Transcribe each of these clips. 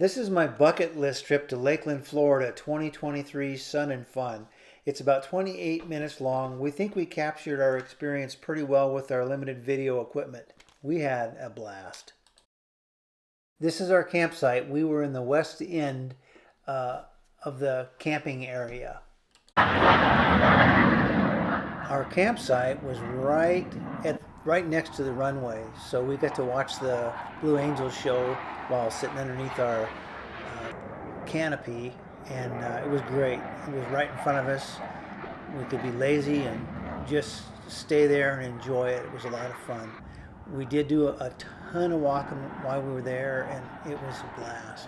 This is my bucket list trip to Lakeland, Florida, 2023 Sun and Fun. It's about 28 minutes long. We think we captured our experience pretty well with our limited video equipment. We had a blast. This is our campsite. We were in the west end of the camping area. Our campsite was right next to the runway, so we got to watch the Blue Angels show while sitting underneath our canopy, and it was great. It was right in front of us. We could be lazy and just stay there and enjoy it. It was a lot of fun. We did do a ton of walking while we were there, and it was a blast.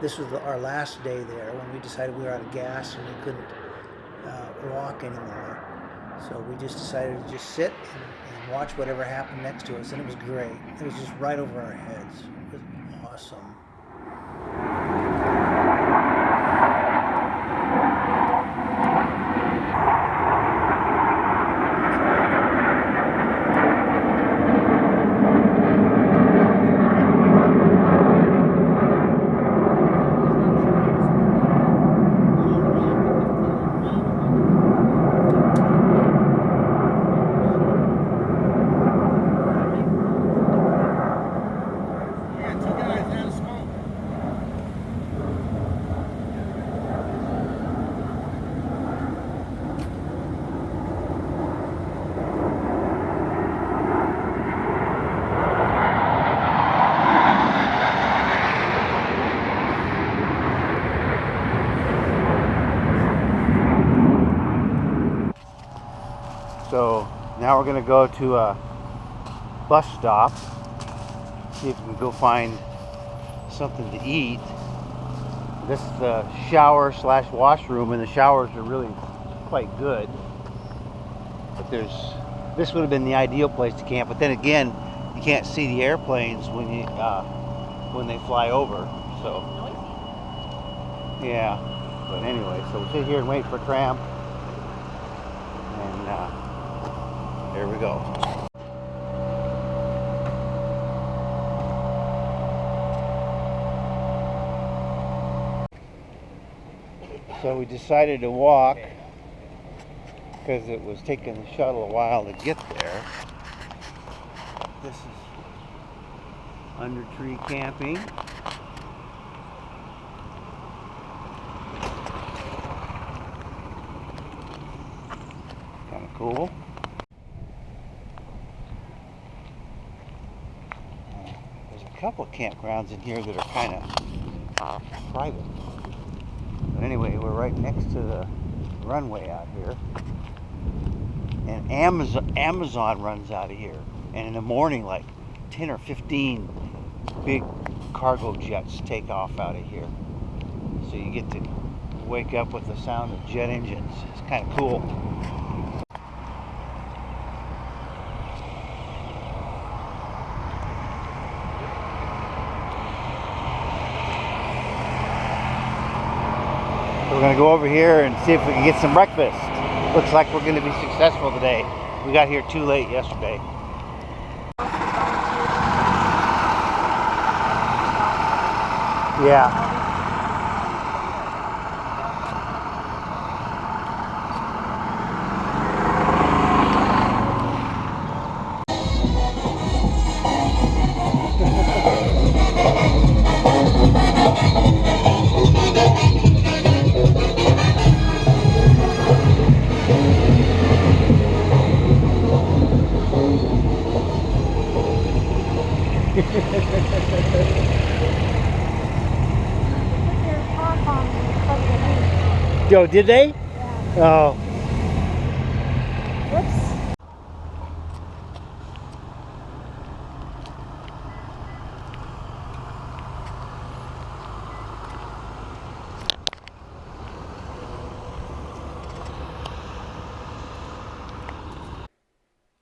This was our last day there when we decided we were out of gas and we couldn't walk anymore. So we just decided to just sit and watch whatever happened next to us, and it was great. It was just right over our heads. It was awesome. So now we're going to go to a bus stop, see if we can go find something to eat. This is the shower / washroom, and the showers are really quite good. But this would have been the ideal place to camp. But then again, you can't see the airplanes when they fly over. So yeah. But anyway, so we sit here and wait for tram, and there we go. So we decided to walk because it was taking the shuttle a while to get there. This is under tree camping. Kind of cool. There's a couple of campgrounds in here that are kind of private. But anyway, we're right next to the runway out here. And Amazon runs out of here. And in the morning, like 10 or 15 big cargo jets take off out of here. So you get to wake up with the sound of jet engines. It's kind of cool. We're going to go over here and see if we can get some breakfast. Looks like we're going to be successful today. We got here too late yesterday. Yeah. Yo, did they? Yeah. Oh. Whoops.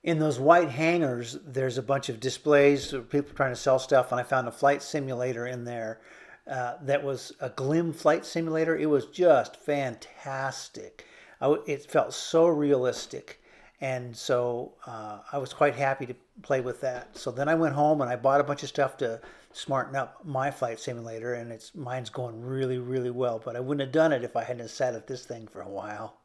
In those white hangars, there's a bunch of displays of people trying to sell stuff, and I found a flight simulator in there that was a Glim flight simulator. It was just fantastic. It felt so realistic, and so I was quite happy to play with that. So then I went home and I bought a bunch of stuff to smarten up my flight simulator, and mine's going really, really well. But I wouldn't have done it if I hadn't sat at this thing for a while.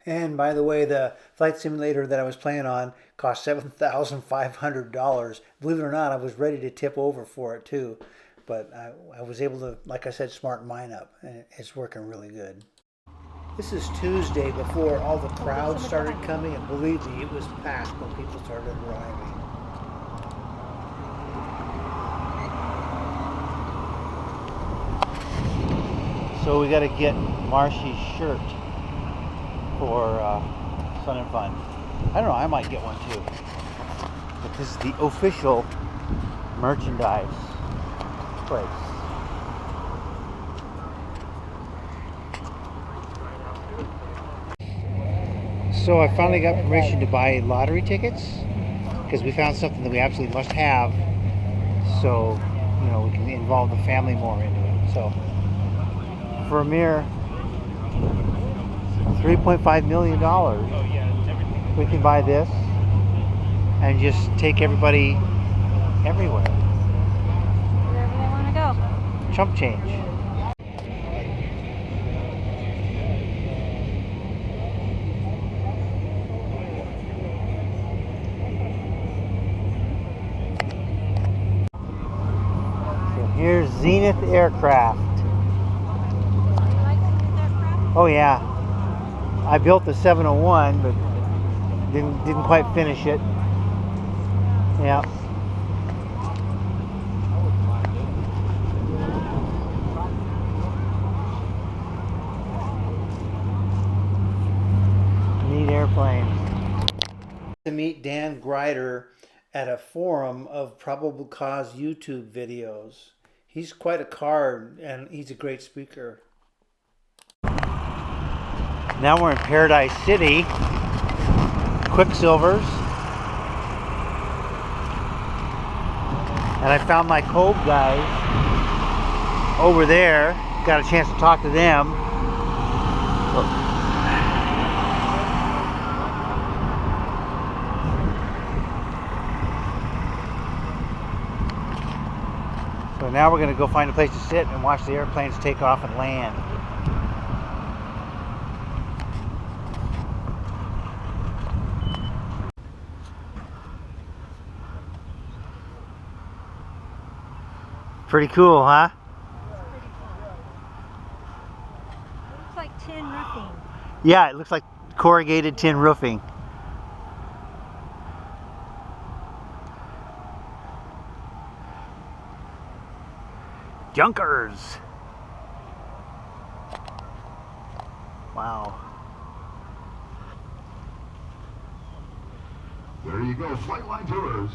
And by the way, the flight simulator that I was playing on cost $7,500. Believe it or not, I was ready to tip over for it too. But I was able to, like I said, smarten mine up, and it's working really good. This is Tuesday before all the crowds started coming, and believe me, it was packed when people started arriving. So we got to get Marshy's shirt for Sun and Fun. I don't know, I might get one too. But this is the official merchandise place. So I finally got permission to buy lottery tickets because we found something that we absolutely must have, so you know we can involve the family more into it. So for a mere $3.5 million, we can buy this and just take everybody everywhere. Wherever they want to go. Chump change. So here's Zenith Aircraft. Oh yeah, I built the 701, but didn't quite finish it. Yeah. Neat airplane. To meet Dan Grider at a forum of probable cause YouTube videos. He's quite a card, and he's a great speaker. Now we're in Paradise City, Quicksilver's, and I found my Cove guys over there. Got a chance to talk to them. So now we're going to go find a place to sit and watch the airplanes take off and land. Pretty cool, huh? Looks like tin roofing. Yeah, it looks like corrugated tin roofing. Junkers! Wow. There you go, Flightline Tours.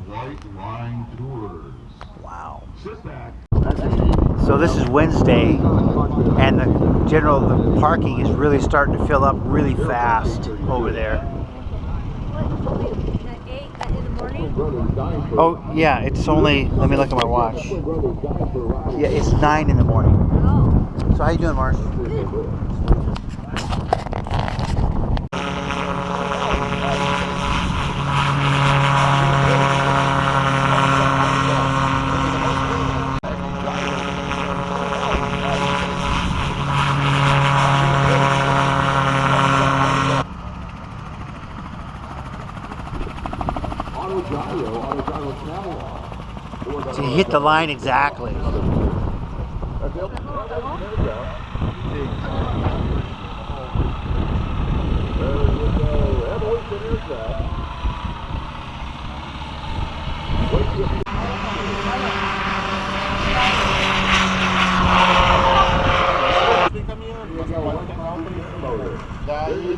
Flightline Tours. Wow. Sit back. So this is Wednesday, and the parking is really starting to fill up really fast over there. At 8 in the morning? Oh yeah, it's only, let me look at my watch. Yeah, it's 9 in the morning. Oh. So how you doing, Marsh? So you hit the line exactly. Daí, o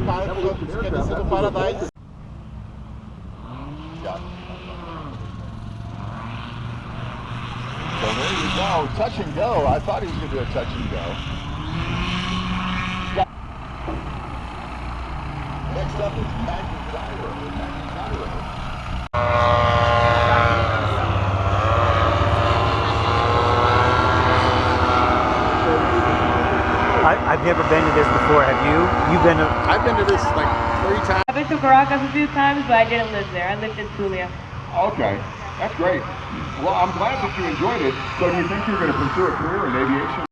cara que quer descer do Paradise. So there you go, touch and go. I thought he was going to do a touch and go. Next up is Magic Gyro. I've never been to this before. Have you? You've been to... I've been to this like 3 times. I've been to Caracas a few times, but I didn't live there. I lived in Zulia. Okay, that's great. Well, I'm glad that you enjoyed it. So do you think you're going to pursue a career in aviation?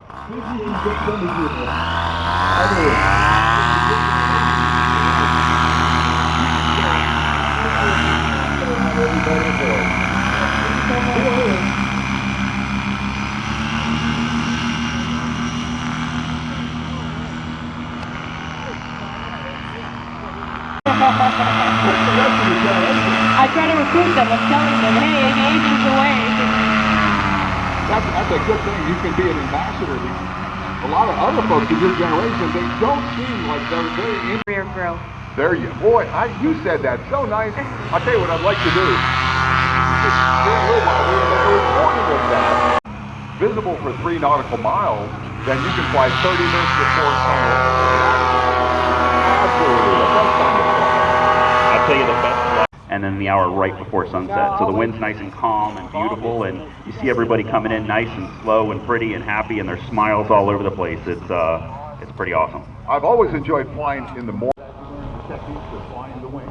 I try to recruit them. I'm telling them, hey, aviation's the way. That's a good thing. You can be an ambassador. A lot of other folks in your generation, they don't seem like they're very interested. Career growth. There you, boy, you said that so nice. I'll tell you what I'd like to do. Here in a little while, we're going to make a recording of that. Visible for 3 nautical miles, then you can fly 30 minutes before sunrise. Absolutely, the best time to fly. I'll tell you the best flight. And then the hour right before sunset. So the wind's nice and calm and beautiful, and you see everybody coming in nice and slow and pretty and happy, and there's smiles all over the place. It's pretty awesome. I've always enjoyed flying in the morning. Techniques for flying the wing.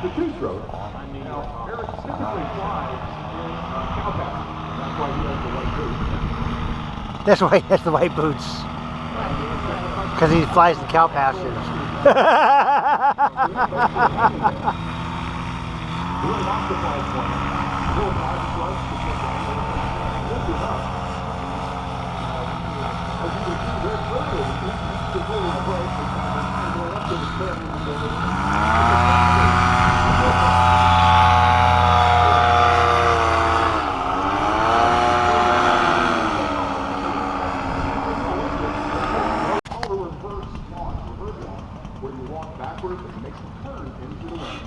The two-stroke. Now, Eric typically flies in cow pasture. That's why he has the white boots. That's the white boots. Because he flies in cow pastures. Where you walk backwards and make some turns into the wind.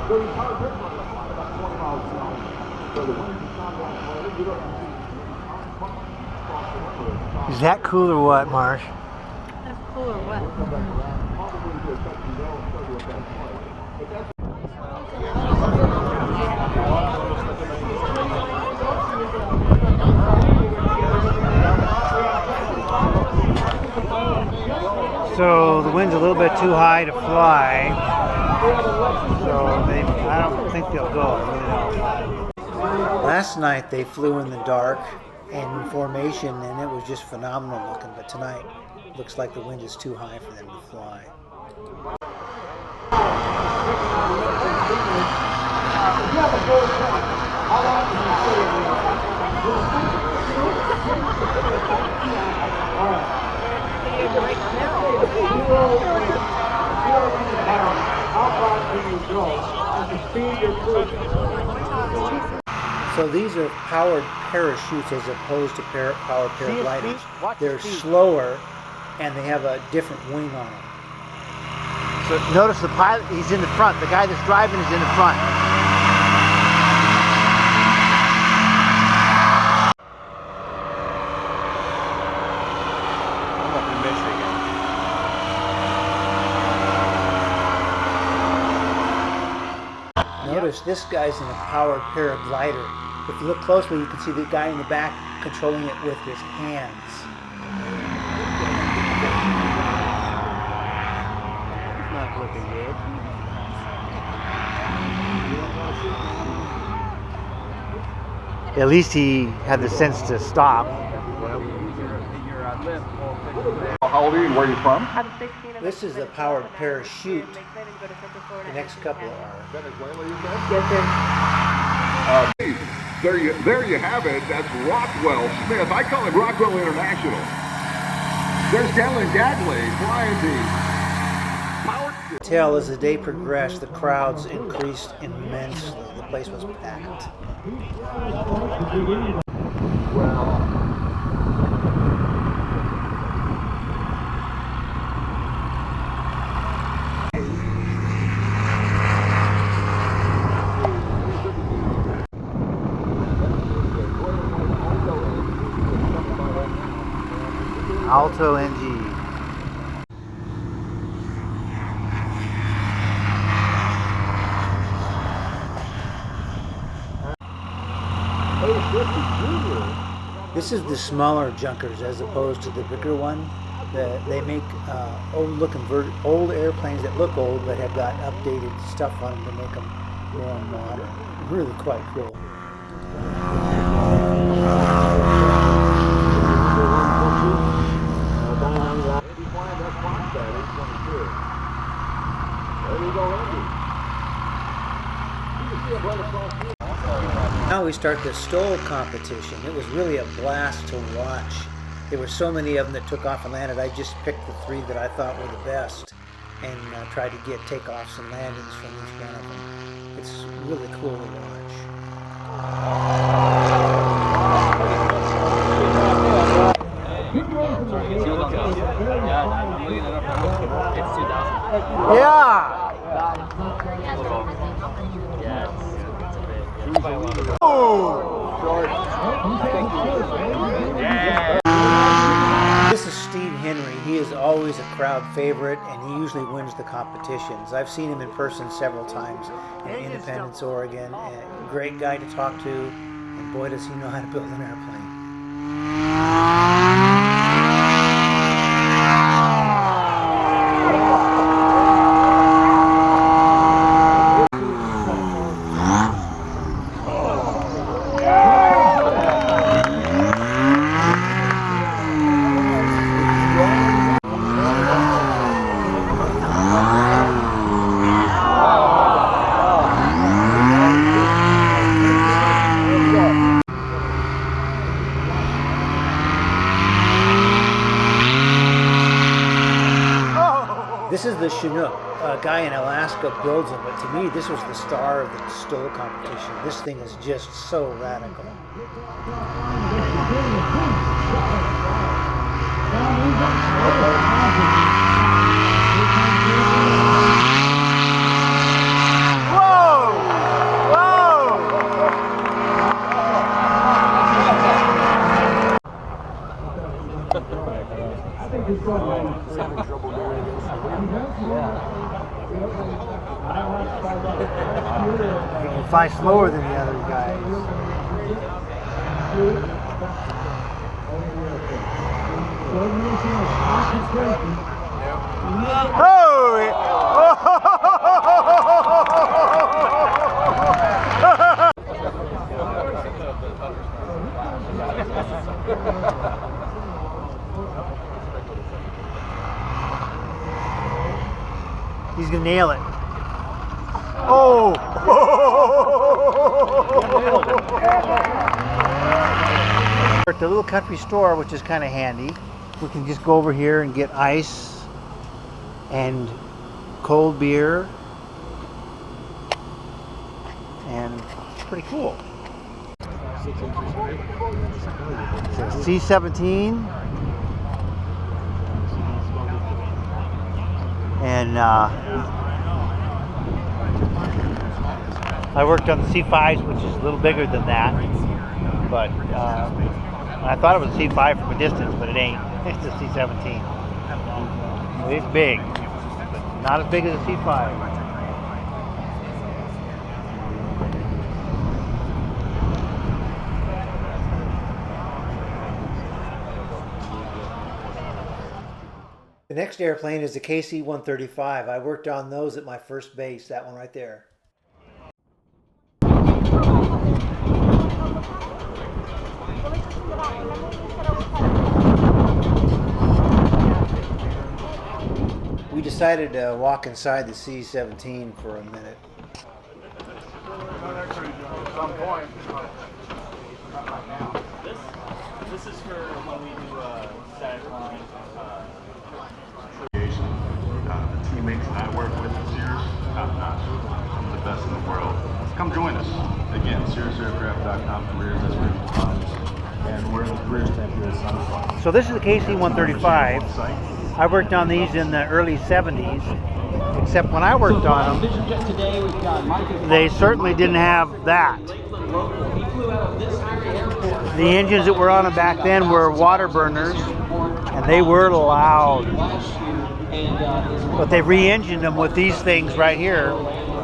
So the entire picture is about 20 miles an hour. So the wind is not going to you don't see. Is that cool or what, Marsh? That's cool or what? So the wind's a little bit too high to fly. So I don't think they'll go. I really don't. Last night they flew in the dark and formation, and it was just phenomenal looking. But tonight, it looks like the wind is too high for them to fly. So these are powered parachutes as opposed to powered paragliders. They're slower and they have a different wing on them. So notice the pilot, he's in the front. The guy that's driving is in the front. I'm up in Michigan. Notice this guy's in a powered paraglider. If you look closely, you can see the guy in the back controlling it with his hands. It's not looking good. At least he had the sense to stop. How old are you and where are you from? I'm 16. This is a powered parachute. The next couple are. Venezuela, you said? Yes, sir. There you have it. That's Rockwell Smith. I call him Rockwell International. There's Galen Gagley flying the powered. Tell as the day progressed, the crowds increased immensely. The place was packed. Alto NG. This is the smaller junkers as opposed to the bigger one. They make old airplanes that look old but have got updated stuff on them to make them more modern. Really quite cool. Now we start the STOL competition. It was really a blast to watch. There were so many of them that took off and landed. I just picked the 3 that I thought were the best and tried to get takeoffs and landings from each one of them. It's really cool to watch. Yeah! This is Steve Henry. He is always a crowd favorite and he usually wins the competitions. I've seen him in person several times in Independence, Oregon. A great guy to talk to, and boy does he know how to build an airplane. This is the Chinook. A guy in Alaska builds them, but to me, this was the star of the STOL competition. This thing is just so radical. You can fly slower than the other guys. He's gonna nail it. Oh! We're at the little country store, which is kind of handy. We can just go over here and get ice and cold beer, and it's pretty cool. It's a C-17, and I worked on the C5s, which is a little bigger than that, but I thought it was a C5 from a distance, but it ain't. It's a C-17. It's big, but not as big as a C5. The next airplane is the KC-135. I worked on those at my first base, that one right there. We decided to walk inside the C-17 for a minute. This is for when we do satellite. The teammates that I work with at Sears, top-notch, some of the best in the world. Come join us. Again, SearsAircraft.com careers, that's where you can find us. And we're in the careers tent here at SunNFun. So this is the KC-135. I worked on these in the early 70s, except when I worked on them, they certainly didn't have that. The engines that were on them back then were water burners, and they were loud. But they re-engined them with these things right here,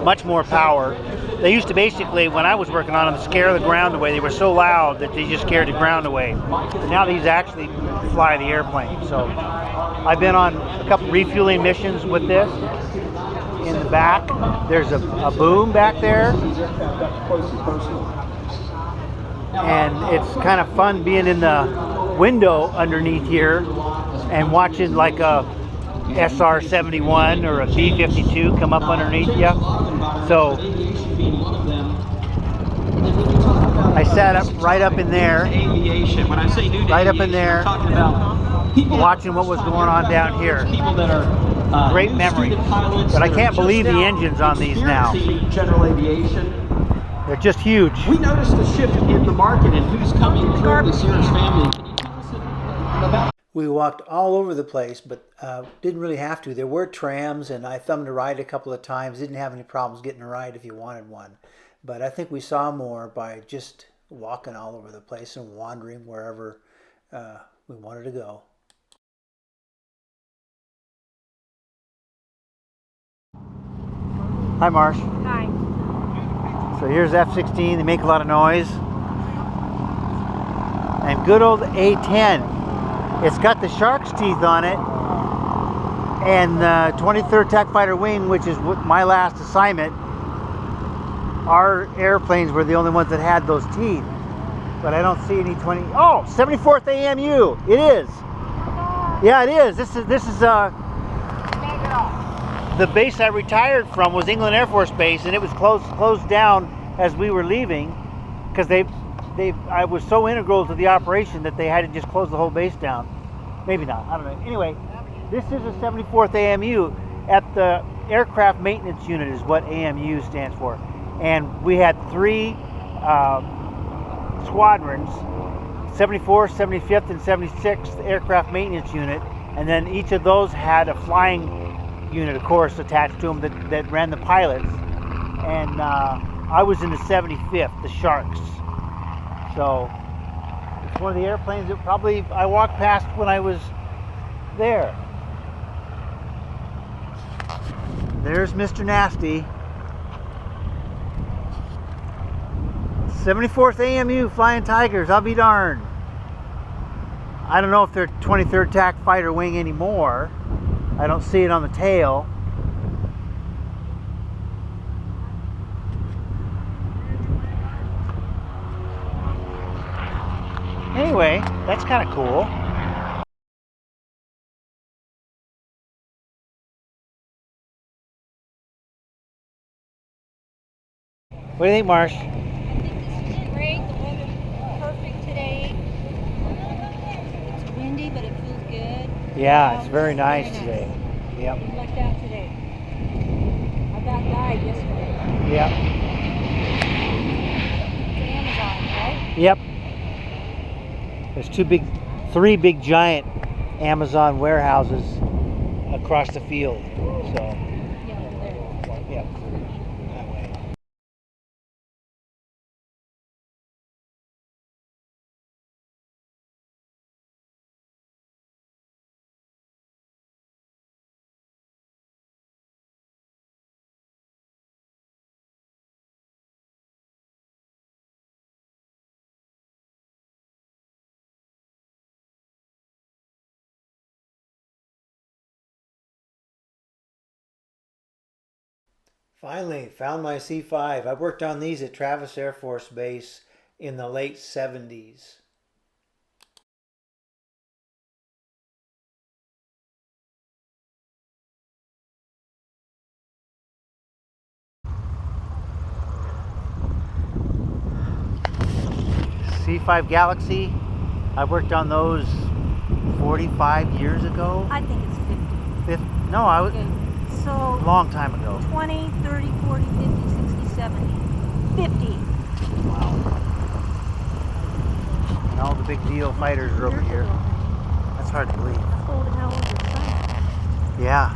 much more power, they used to basically, when I was working on them, scare the ground away. They were so loud that they just scared the ground away. But now these actually fly the airplane. So I've been on a couple refueling missions with this. In the back, there's a boom back there. And it's kind of fun being in the window underneath here and watching like a SR-71 or a B-52 come up underneath you. So I sat up right up in there, right up in there, watching what was going on down here. Great memories. But I can't believe the engines on these now. They're just huge. We noticed a shift in the market and who's coming through this year's family. Can you tell us about? We walked all over the place, but didn't really have to. There were trams, and I thumbed a ride a couple of times. Didn't have any problems getting a ride if you wanted one. But I think we saw more by just walking all over the place and wandering wherever we wanted to go. Hi, Marsh. Hi. So here's F-16. They make a lot of noise. And good old A-10. It's got the shark's teeth on it. And the 23rd Attack Fighter Wing, which is my last assignment, our airplanes were the only ones that had those teeth. But I don't see any 20... Oh, 74th AMU. It is. Yeah, it is. This is the base I retired from was England Air Force Base, and it was closed down as we were leaving because I was so integral to the operation that they had to just close the whole base down. Maybe not, I don't know. Anyway, this is a 74th AMU. At the Aircraft Maintenance Unit is what AMU stands for. And we had 3 squadrons, 74th, 75th, and 76th Aircraft Maintenance Unit. And then each of those had a flying unit, of course, attached to them that ran the pilots. And I was in the 75th, the Sharks. So it's one of the airplanes that probably I walked past when I was there. There's Mr. Nasty. 74th AMU Flying Tigers, I'll be darned. I don't know if they're 23rd Attack Fighter Wing anymore. I don't see it on the tail. Anyway, that's kind of cool. What do you think, Marsh? I think this is great. The weather's perfect today. It's windy, but it feels good. Yeah, it's very nice today. Yep. We lucked out today. I about died yesterday. Yep. It's Amazon, right? Yep. There's 3 big giant Amazon warehouses across the field. So, Yeah, over there. yep. That way. Finally, found my C5. I worked on these at Travis Air Force Base in the late 70s. C5 Galaxy, I worked on those 45 years ago. I think it's 50. No, I was Okay. So a long time ago. 20, 30, 40, 50, 60, 70. 50. Wow. And all the big deal fighters are over here. That's hard to believe. How old is your son? Yeah.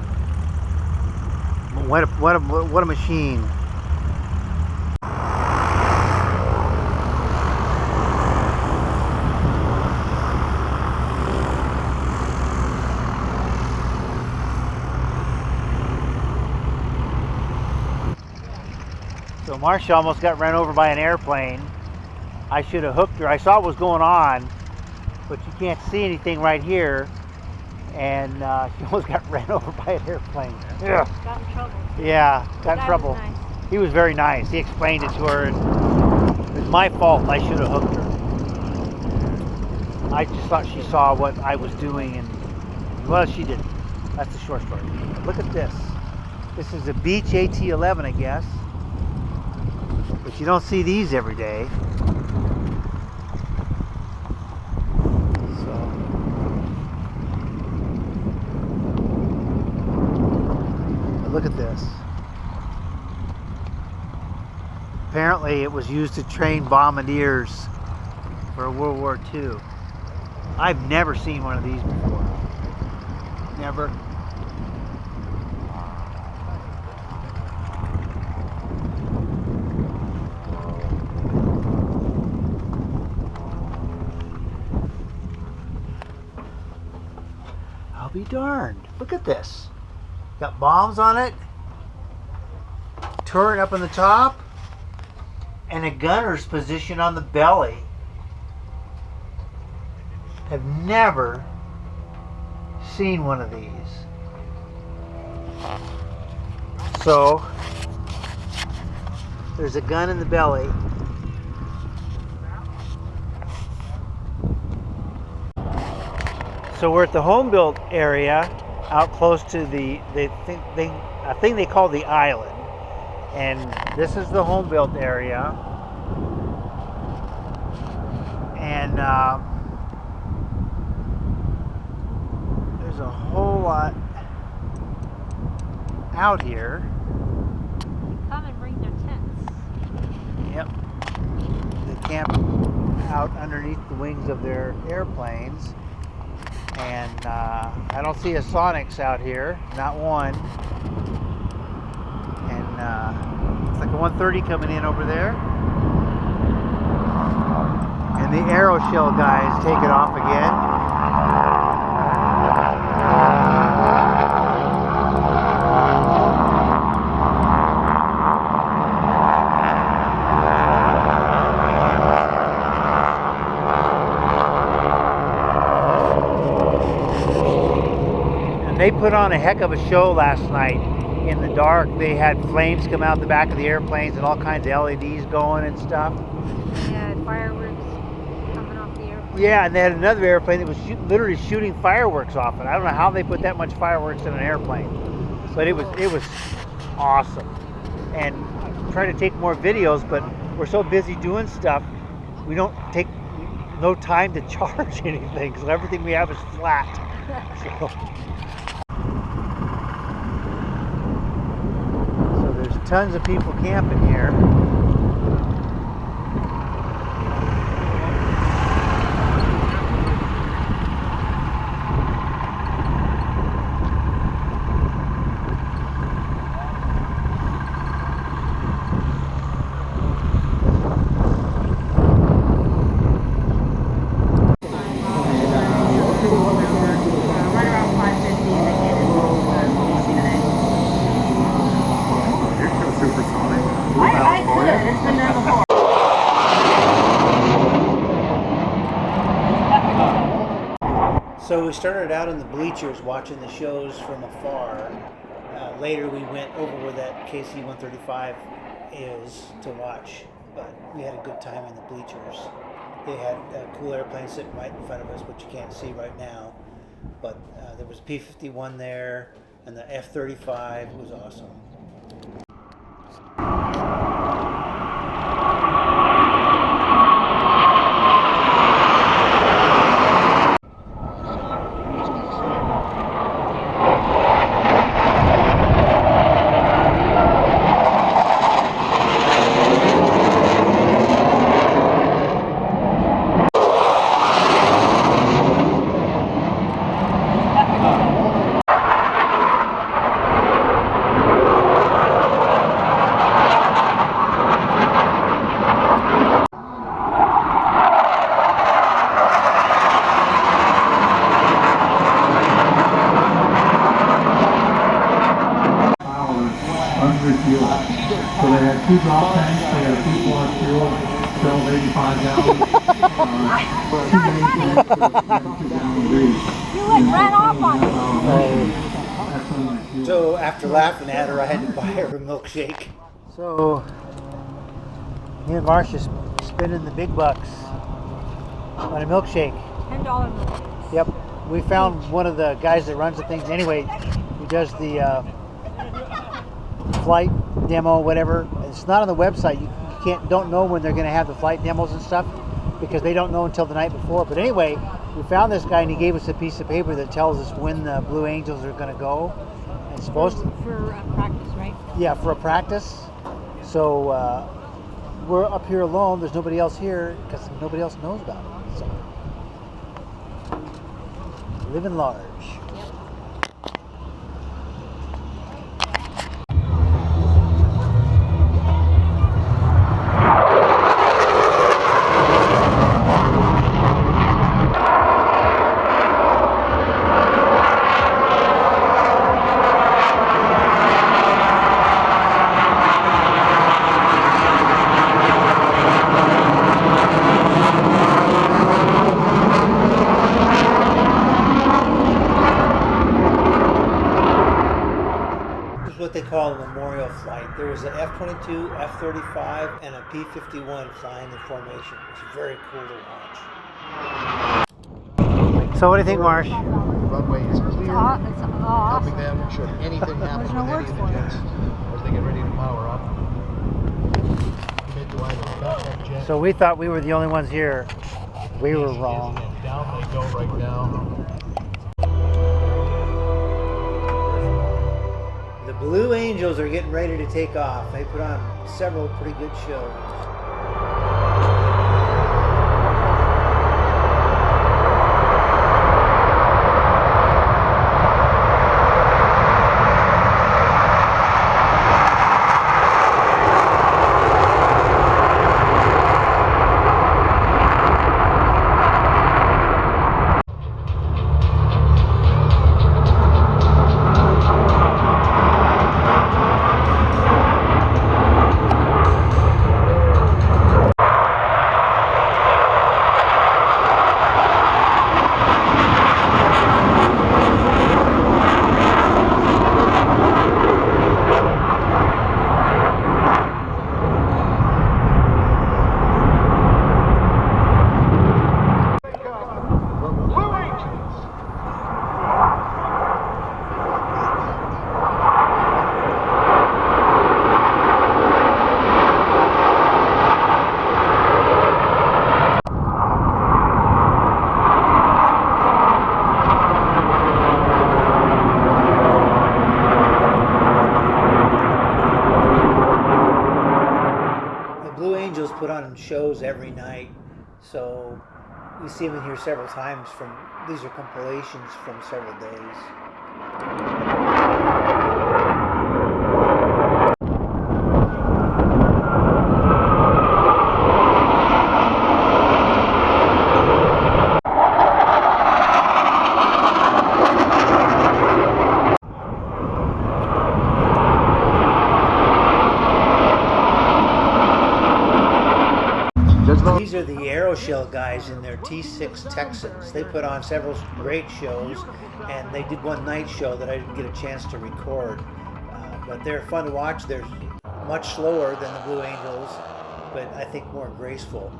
What a machine. So Marcia almost got run over by an airplane. I should have hooked her. I saw what was going on, but you can't see anything right here. And she almost got ran over by an airplane. Yeah. Got in trouble. Yeah, got in Guy trouble. was nice. He was very nice. He explained it to her. And it was my fault. I should have hooked her. I just thought she saw what I was doing, and well, she didn't. That's the short story. Look at this. This is a Beach AT11, I guess. But you don't see these every day. So, but look at this. Apparently it was used to train bombardiers for World War II. I've never seen one of these before. Never. I'll be darned. Look at this. Got bombs on it. Turret up on the top. And a gunner's position on the belly. Have never seen one of these. So there's a gun in the belly. So we're at the home built area out close to the thing they call the island. And this is the home built area. And there's a whole lot out here. Come and bring their tents. Yep. They camp out underneath the wings of their airplanes. And I don't see a Sonics out here, not one. And it's like a 130 coming in over there. And the Aeroshell guys take it off again. They put on a heck of a show last night in the dark. They had flames come out the back of the airplanes and all kinds of LEDs going and stuff. Yeah, fireworks coming off the airplane. Yeah, and they had another airplane that was literally shooting fireworks off it. I don't know how they put that much fireworks in an airplane, but it was awesome. And I'm trying to take more videos, but we're so busy doing stuff, we don't take no time to charge anything, so everything we have is flat. So there's tons of people camping here. So we started out in the bleachers watching the shows from afar. Later we went over where that KC-135 is to watch, but we had a good time in the bleachers. They had a cool airplane sitting right in front of us, which you can't see right now, but there was a P-51 there, and the F-35 was awesome. So they had 2 drop tanks, they had a deep water fuel, filled 85 gallons. 2 main tanks, 2 gallons each. You went right off on me. So after laughing at her, I had to buy her a milkshake. So me and Marcia's spending the big bucks on a milkshake. $10 milkshakes. Yep. We found one of the guys that runs the things anyway. He does the flight demo, whatever. It's not on the website. You don't know when they're going to have the flight demos and stuff because they don't know until the night before. But anyway, we found this guy and he gave us a piece of paper that tells us when the Blue Angels are going to go. And it's supposed to for practice, right? Yeah, for a practice. So we're up here alone. There's nobody else here because nobody else knows about it. So living large. What they call a memorial flight. There was an F-22, F-35, and a P-51 flying in formation. It was very cool to watch. So what do you think, Marsh? The runway is clear. It's awesome. Helping them should anything happen There's no with any words of for the it. jets as they get ready to power up. Commit to either the back that jet. So we thought we were the only ones here. We were wrong. And down they go right now. The Blue Angels are getting ready to take off. They put on several pretty good shows. Put on shows every night, so we see them in here several times. These are compilations from several days. These are the Aeroshell guys in their T6 Texans. They put on several great shows, and they did one night show that I didn't get a chance to record. But they're fun to watch. They're much slower than the Blue Angels, but I think more graceful.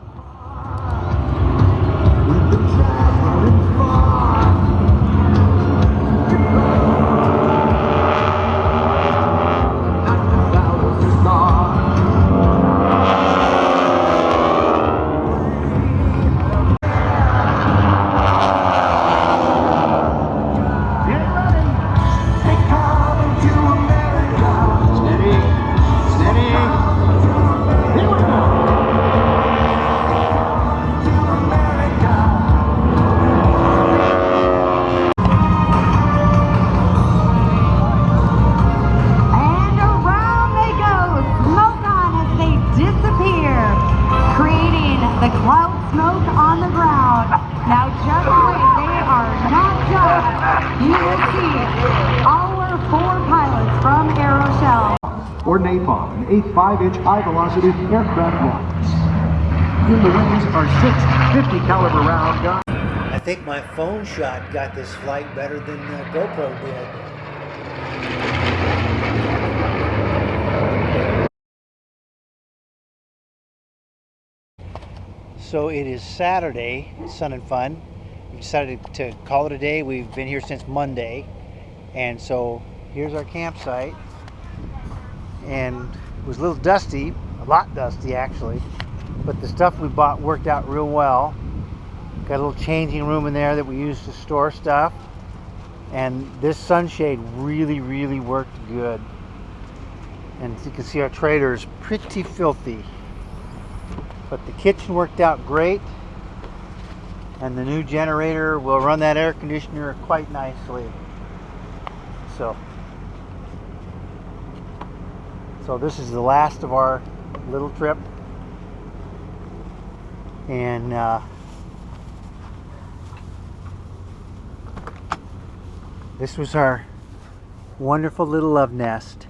napalm and 8 5-inch high-velocity aircraft rockets. In the wings are 6 50 caliber round guns. I think my phone shot got this flight better than the GoPro did. So it is Saturday, Sun and Fun. We decided to call it a day. We've been here since Monday. And so here's our campsite. And it was a little dusty, a lot dusty actually. But the stuff we bought worked out real well. Got a little changing room in there that we used to store stuff. And this sunshade really worked good. And you can see our trailer is pretty filthy. But the kitchen worked out great. And the new generator will run that air conditioner quite nicely. So this is the last of our little trip. And this was our wonderful little love nest.